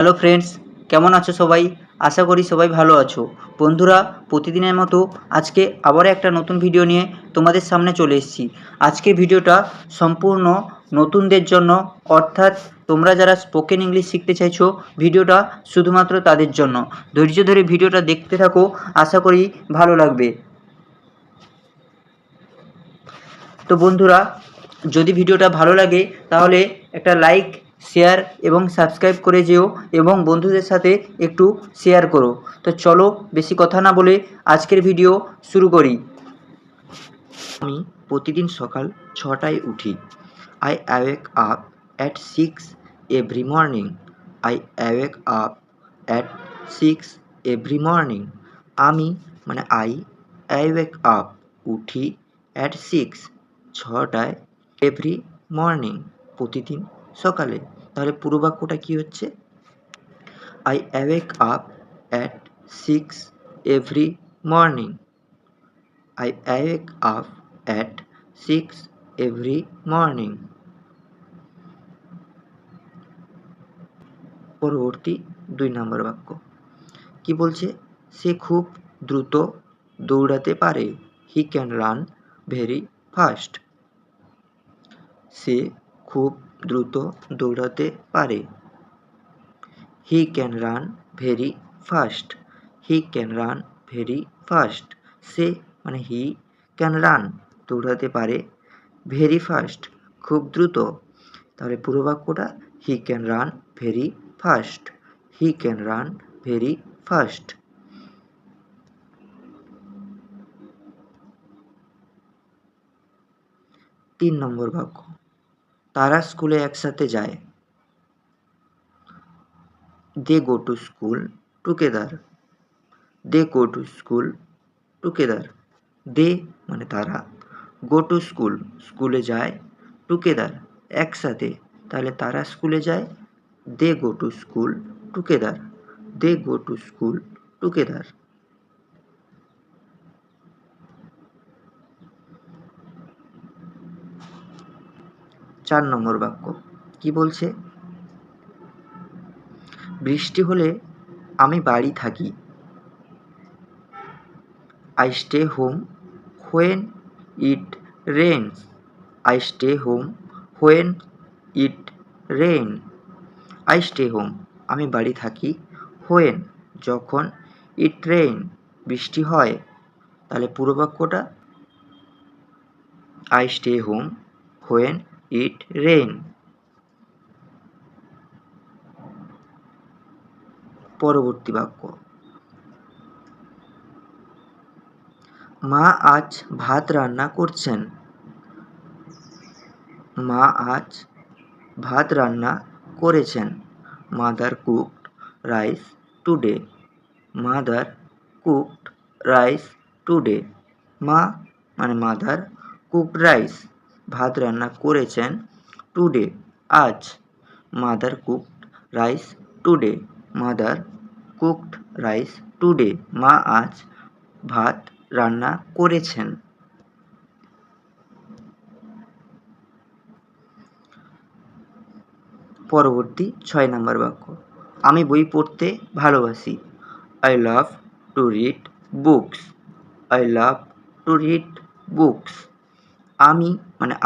Hello friends, কেমন আছো সবাই? আশা করি সবাই ভালো আছো। বন্ধুরা, প্রতিদিনের মতো আজকে আবার একটা নতুন ভিডিও নিয়ে তোমাদের সামনে চলে এসেছি। আজকের ভিডিওটা সম্পূর্ণ নতুনদের জন্য, অর্থাৎ তোমরা যারা স্পোকেন ইংলিশ শিখতে চাইছো, ভিডিওটা শুধুমাত্র তাদের জন্য। ধৈর্য ধরে ভিডিওটা দেখতে থাকো, আশা করি ভালো লাগবে। তো বন্ধুরা, যদি ভিডিওটা ভালো লাগে তাহলে একটা লাইক, শেয়ার এবং সাবস্ক্রাইব করে যেও এবং বন্ধুদের সাথে একটু শেয়ার করো। তো চলো বেশি কথা না বলে আজকের ভিডিও শুরু করি। আমি প্রতিদিন সকাল 6টায় উঠি। I awake up at 6 every morning. I awake up at 6 every morning. আমি আই অ্যাওয়েক আপ উঠি অ্যাট 6টায় এভরি মর্নিং প্রতিদিন সকালে। তাহলে পুরো বাক্যটা কী হচ্ছে? I awake up at 6 every morning. I awake up at 6 every morning. পরবর্তী 2 নম্বর বাক্য কি বলছে? সে খুব দ্রুত দৌড়াতে পারে। He can run very fast. সে খুব দ্রুত দৌড়াতে পারে। He can run very fast. He can run very fast. সে হি ক্যান রান দৌড়াতে পারে, ভেরি ফাস্ট খুব দ্রুত। তাহলে পুরো বাক্যটা he can run very fast. He can run very fast. 3 নম্বর বাক্য তারা স্কুলে একসাথে যায়। They go to school together. They go to school together. They তারা, গো টু স্কুল স্কুলে যায়, টুগেদার একসাথে। তাহলে তারা স্কুলে যায়, they go to school together. They go to school together. 4 নম্বর বাক্য কি বলছে? বৃষ্টি হলে আমি বাড়ি থাকি। I stay home when it rains. I stay home when it rain. I stay home আমি বাড়ি থাকি, হোয়েন যখন, ইট রেইন বৃষ্টি হয়। তাহলে পুরো বাক্যটা I stay home when it rain. পরবর্তী বাক্য মা আজ ভাত রান্না করছেন। মা আজ ভাত রান্না করেছেন। Mother cooked rice today. Mother cooked rice today. মা মাদার কুকড রাইস ভাত রান্না করেছেন, টুডে আজ। Mother cooked rice today. Mother cooked rice today. মা আজ ভাত রান্না করেছেন। পরবর্তী 6 নম্বর বাক্য আমি বই পড়তে ভালোবাসি। I love to read books. I love to read books. আমি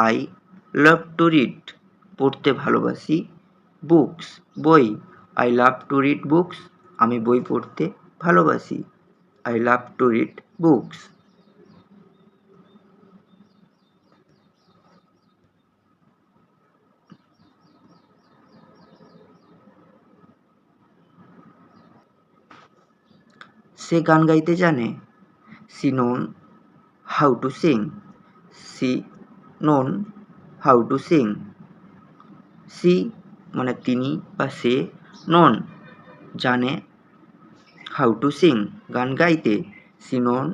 আই লাভ টু রিড পড়তে ভালোবাসি, বুকস বই। I love to read books আমি বই পড়তে ভালোবাসি। I love to read books. সে গান গাইতে জানে। She known how to sing. She known how to sing. She তিনি বা সে, নোন জানে, হাউ টু সিং গান গাইতে। She known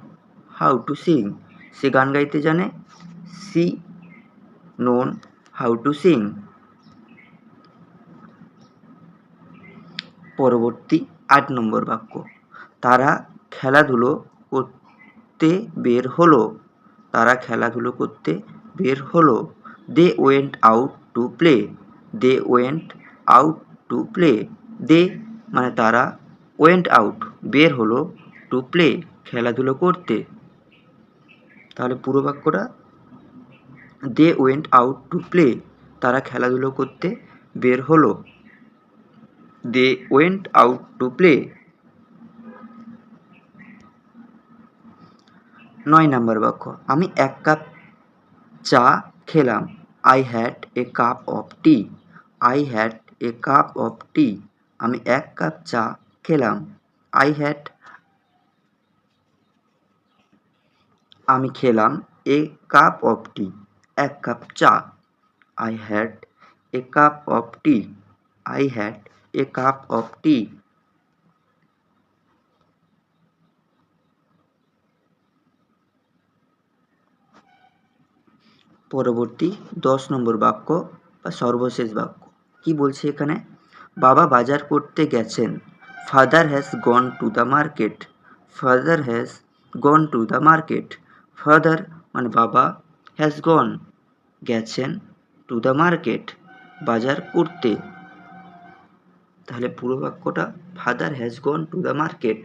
how to sing সে গান গাইতে জানে। She known how to sing. পরবর্তী 8 নম্বর বাক্য তারা খেলাধুলো করতে বের হলো। তারা খেলাধুলো করতে বের হলো। They went out to play. They went out to play. They মানে তারা ওয়েন্ট আউট বের হলো টু প্লে খেলাধুলো করতে। তাহলে পুরো বাক্যটা they went out to play তারা খেলাধুলো করতে বের হলো। They went out to play. 9 নম্বর বাক্য আমি 1 কাপ চা খেলাম। I had a cup of tea. I had a cup of tea. আমি 1 কাপ চা খেলাম। আই হ্যাড আমি খেলাম a cup of tea 1 cup চা। I had a cup of tea. I had a cup of tea. পরবর্তী 10 নম্বর বাক্য বা সর্বশেষ বাক্য কি বলছে এখানে? বাবা বাজার করতে গেছেন। Father has gone to the market. Father has gone to the market. Father মানে বাবা, হ্যাজ গন গেছেন, টু দ্য মার্কেট বাজার করতে। তাহলে পুরো বাক্যটা father has gone to the market.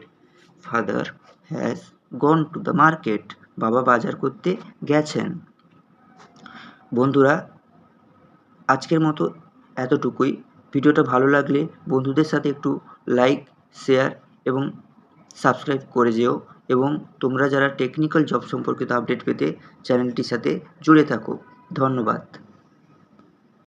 Father has gone to the market বাবা বাজার করতে গেছেন। বন্ধুরা আজকের মতো এতটুকুই। ভিডিওটা ভালো লাগলে বন্ধুদের সাথে একটু লাইক, শেয়ার এবং সাবস্ক্রাইব করে যেও এবং তোমরা যারা টেকনিক্যাল জব সম্পর্কিত আপডেট পেতে চ্যানেলটির সাথে জুড়ে থাকো। ধন্যবাদ।